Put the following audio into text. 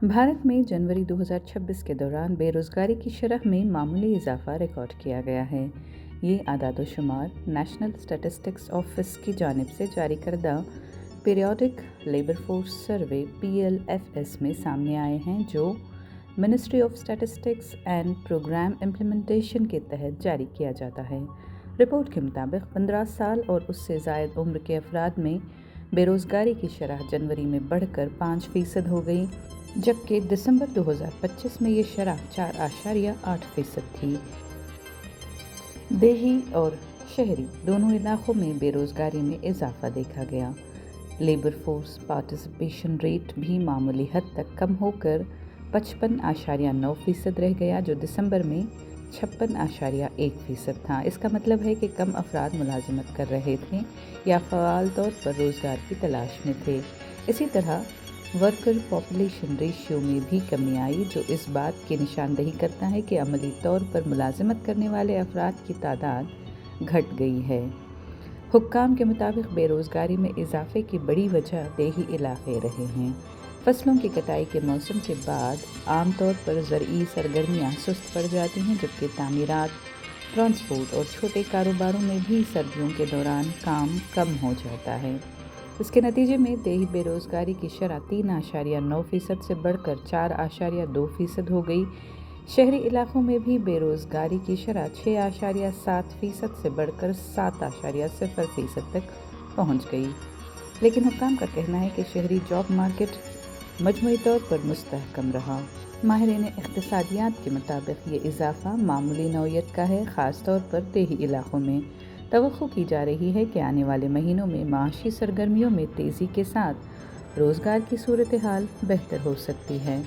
भारत में जनवरी 2026 के दौरान बेरोज़गारी की शरह में मामूली इजाफा रिकॉर्ड किया गया है। ये आदाद-ओ-शुमार नेशनल स्टैटिस्टिक्स ऑफिस की जानिब से जारी करदा periodic labour force survey PLFS में सामने आए हैं, जो ministry of statistics and programme implementation के तहत जारी किया जाता है। रिपोर्ट के मुताबिक 15 साल और उससे ज़ायद उम्र के अफराद में बेरोज़गारी की शरह जनवरी में बढ़कर 5% हो गई, जबकि दिसंबर 2025 में ये शरह 4.8% थी। देही और शहरी दोनों इलाकों में बेरोज़गारी में इजाफा देखा गया। लेबर फोर्स पार्टिसिपेशन रेट भी मामूली हद तक कम होकर 55.9% रह गया, जो दिसंबर में 56.1% था। इसका मतलब है कि कम अफराद मुलाजिमत कर रहे थे या फ़आल तौर पर रोज़गार की तलाश में थे। इसी तरह वर्कर पॉपुलेशन रेशियो में भी कमी आई, जो इस बात की निशानदही करता है कि अमली तौर पर मुलाजिमत करने वाले अफराद की तादाद घट गई है। हुक्काम के मुताबिक बेरोज़गारी में इजाफे की बड़ी वजह देही इलाके रहे हैं। फसलों की कटाई के मौसम के बाद आमतौर पर ज़रई सरगर्मियाँ सुस्त पड़ जाती हैं, जबकि तामीरात, ट्रांसपोर्ट और छोटे कारोबारों में भी सर्दियों के दौरान काम कम हो जाता है। इसके नतीजे में देही बेरोज़गारी की शरह 3.9% से बढ़कर 4.2% हो गई। शहरी इलाकों में भी बेरोज़गारी की शरह 6.7% से बढ़कर 7.0% तक पहुंच गई। लेकिन हुक्काम का कहना है कि शहरी जॉब मार्केट मजमूई तौर पर मुस्तहकम रहा। माहिरीन इक़्तिसादियात के मुताबिक ये इजाफा मामूली नौयत का है, ख़ास तौर पर देही इलाकों में। तवक्को की जा रही है कि आने वाले महीनों में माशी सरगर्मियों में तेज़ी के साथ रोज़गार की सूरत हाल बेहतर हो सकती है।